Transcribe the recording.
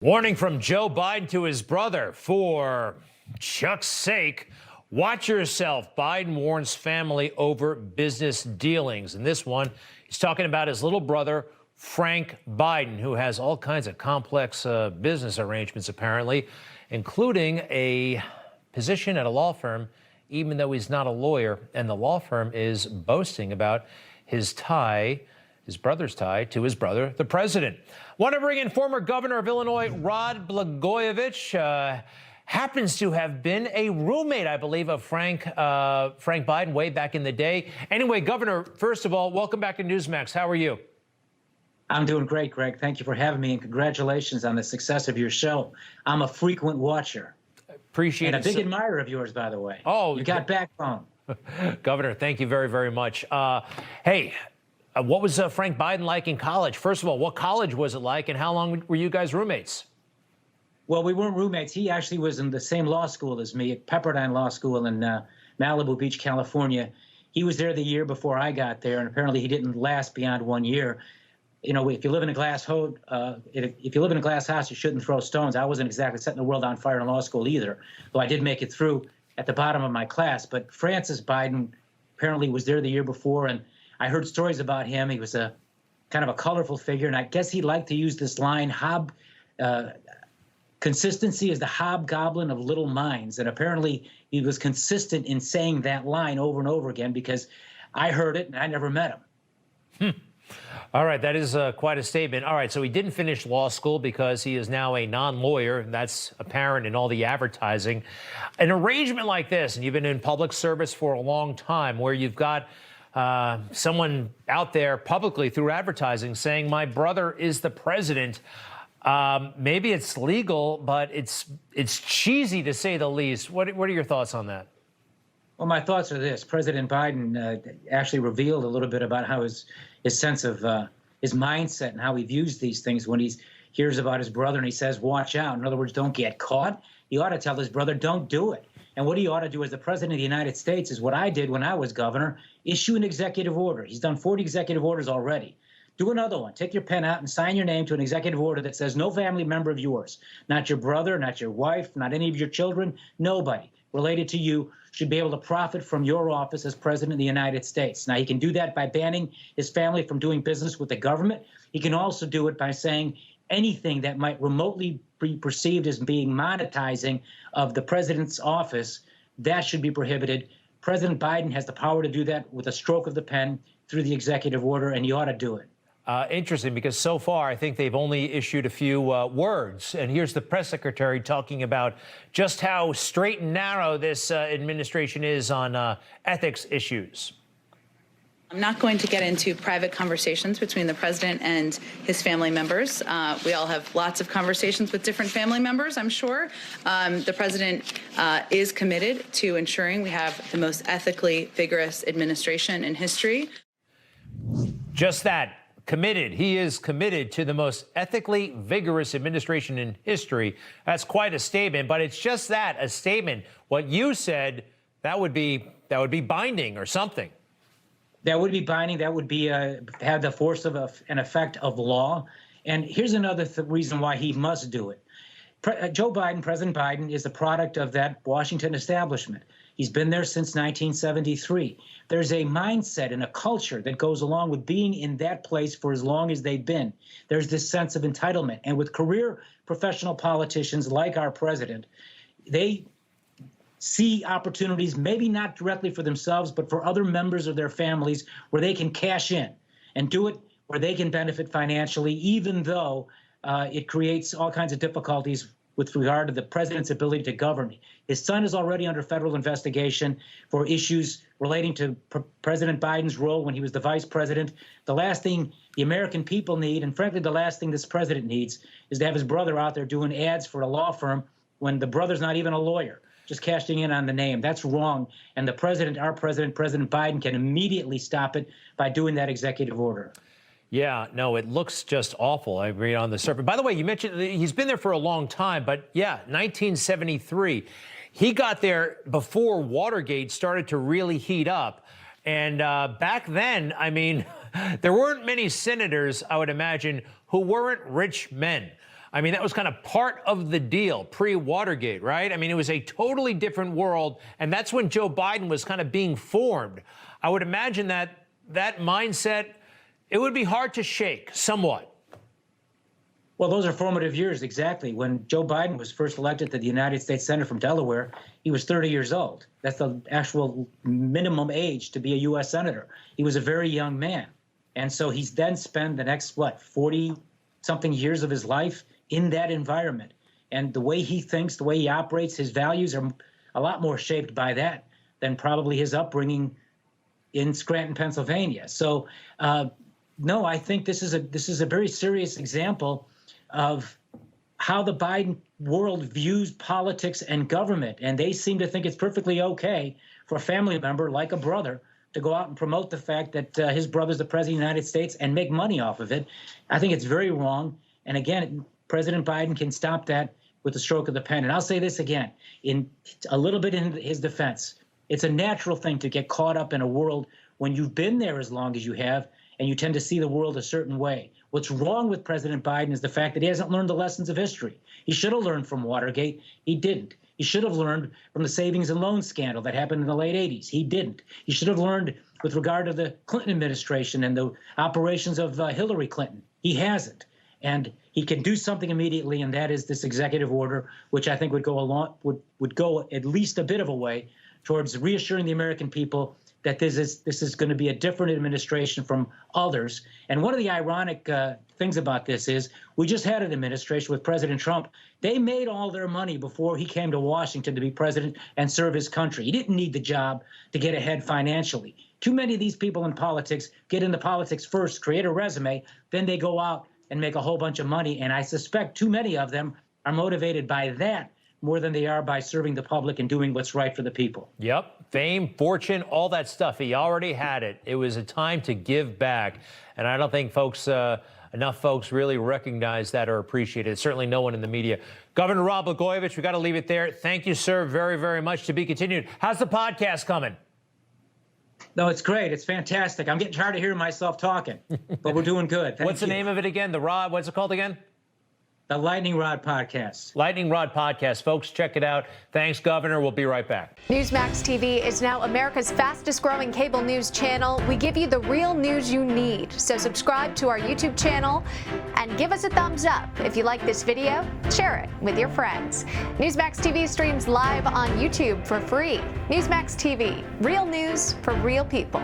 Warning from Joe Biden to his brother. For Chuck's sake, watch yourself. Biden warns family over business dealings. And this one, he's talking about his little brother, Frank Biden, who has all kinds of complex business arrangements, apparently, including a position at a law firm, even though he's not a lawyer. And the law firm is boasting about his brother's tie to his brother, the president. Want to bring in former governor of Illinois, Rod Blagojevich. Happens to have been a roommate, I believe, of Frank Biden way back in the day. Anyway, Governor, first of all, welcome back to Newsmax. How are you? I'm doing great, Greg. Thank you for having me, and congratulations on the success of your show. I'm a frequent watcher. Appreciate it. And a big admirer of yours, by the way. Oh, you got backbone. Governor, thank you very, very much. Hey, what was Frank Biden like in college? First of all, what college was it like, and how long were you guys roommates? Well, we weren't roommates. He actually was in the same law school as me at Pepperdine Law School in Malibu Beach, California. He was there the year before I got there, and apparently he didn't last beyond 1 year. You know, if you live in a glass house, you shouldn't throw stones. I wasn't exactly setting the world on fire in law school either, though I did make it through at the bottom of my class. But Francis Biden apparently was there the year before, and I heard stories about him. He was a kind of a colorful figure, and I guess he liked to use this line, consistency is the hobgoblin of little minds. And apparently he was consistent in saying that line over and over again, because I heard it and I never met him. All right, that is quite a statement. All right, so he didn't finish law school because he is now a non-lawyer. That's apparent in all the advertising. An arrangement like this, and you've been in public service for a long time, where you've got someone out there publicly through advertising saying, my brother is the president. Maybe it's legal, but it's cheesy to say the least. What are your thoughts on that? Well, my thoughts are this. President Biden actually revealed a little bit about how his sense of his mindset and how he views these things when he hears about his brother and he says, watch out. In other words, don't get caught. He ought to tell his brother, don't do it. And what he ought to do as the president of the United States is what I did when I was governor, issue an executive order. He's done 40 executive orders already. Do another one. Take your pen out and sign your name to an executive order that says no family member of yours, not your brother, not your wife, not any of your children, nobody related to you should be able to profit from your office as president of the United States. Now, he can do that by banning his family from doing business with the government. He can also do it by saying anything that might remotely be perceived as being monetizing of the president's office, that should be prohibited. President Biden has the power to do that with a stroke of the pen through the executive order, and he ought to do it. Interesting, because so far I think they've only issued a few words. And here's the press secretary talking about just how straight and narrow this administration is on ethics issues. I'm not going to get into private conversations between the president and his family members. We all have lots of conversations with different family members, I'm sure. The president is committed to ensuring we have the most ethically vigorous administration in history. Just that. Committed. He is committed to the most ethically vigorous administration in history. That's quite a statement, but it's just that, a statement. What you said, that would be binding or something. That would be binding. That would be have the force of an effect of law. And here's another reason why he must do it. Joe Biden, President Biden, is a product of that Washington establishment. He's been there since 1973. There's a mindset and a culture that goes along with being in that place for as long as they've been. There's this sense of entitlement. And with career professional politicians like our president, they see opportunities, maybe not directly for themselves, but for other members of their families, where they can cash in and do it where they can benefit financially, even though it creates all kinds of difficulties with regard to the president's ability to govern. His son is already under federal investigation for issues relating to President Biden's role when he was the vice president. The last thing the American people need, and frankly the last thing this president needs, is to have his brother out there doing ads for a law firm when the brother's not even a lawyer, just cashing in on the name. That's wrong. And the president, our president, President Biden, can immediately stop it by doing that executive order. Yeah, no, it looks just awful. I agree on the surface. By the way, you mentioned he's been there for a long time, but yeah, 1973. He got there before Watergate started to really heat up. And back then, I mean, there weren't many senators, I would imagine, who weren't rich men. I mean, that was kind of part of the deal pre-Watergate, right? I mean, it was a totally different world, and that's when Joe Biden was kind of being formed. I would imagine that that mindset, it would be hard to shake somewhat. Well, those are formative years, exactly. When Joe Biden was first elected to the United States Senate from Delaware, he was 30 years old. That's the actual minimum age to be a U.S. Senator. He was a very young man. And so he's then spent the next, 40-something years of his life in that environment. And the way he thinks, the way he operates, his values are a lot more shaped by that than probably his upbringing in Scranton, Pennsylvania. So, no, I think this is a very serious example of how the Biden world views politics and government. And they seem to think it's perfectly okay for a family member like a brother to go out and promote the fact that his brother's the president of the United States and make money off of it. I think it's very wrong. And again, President Biden can stop that with the stroke of the pen. And I'll say this again, in a little bit in his defense. It's a natural thing to get caught up in a world when you've been there as long as you have, and you tend to see the world a certain way. What's wrong with President Biden is the fact that he hasn't learned the lessons of history. He should have learned from Watergate. He didn't. He should have learned from the savings and loan scandal that happened in the late 80s. He didn't. He should have learned with regard to the Clinton administration and the operations of Hillary Clinton. He hasn't. And he can do something immediately, and that is this executive order, which I think would go at least a bit of a way towards reassuring the American people that this is going to be a different administration from others. And one of the ironic things about this is we just had an administration with President Trump. They made all their money before he came to Washington to be president and serve his country. He didn't need the job to get ahead financially. Too many of these people in politics get into politics first, create a resume, then they go out and make a whole bunch of money. And I suspect too many of them are motivated by that more than they are by serving the public and doing what's right for the people. Yep. Fame, fortune, all that stuff. He already had it. It was a time to give back. And I don't think enough folks really recognize that or appreciate it. Certainly no one in the media. Governor Rod Blagojevich, we got to leave it there. Thank you, sir, very, very much. To be continued. How's the podcast coming? No, it's great. It's fantastic. I'm getting tired of hearing myself talking, but we're doing good. What's the name of it again? The Rod, what's it called again? The Lightning Rod Podcast. Lightning Rod Podcast. Folks, check it out. Thanks, Governor. We'll be right back. Newsmax TV is now America's fastest growing cable news channel. We give you the real news you need. So subscribe to our YouTube channel and give us a thumbs up. If you like this video, share it with your friends. Newsmax TV streams live on YouTube for free. Newsmax TV, real news for real people.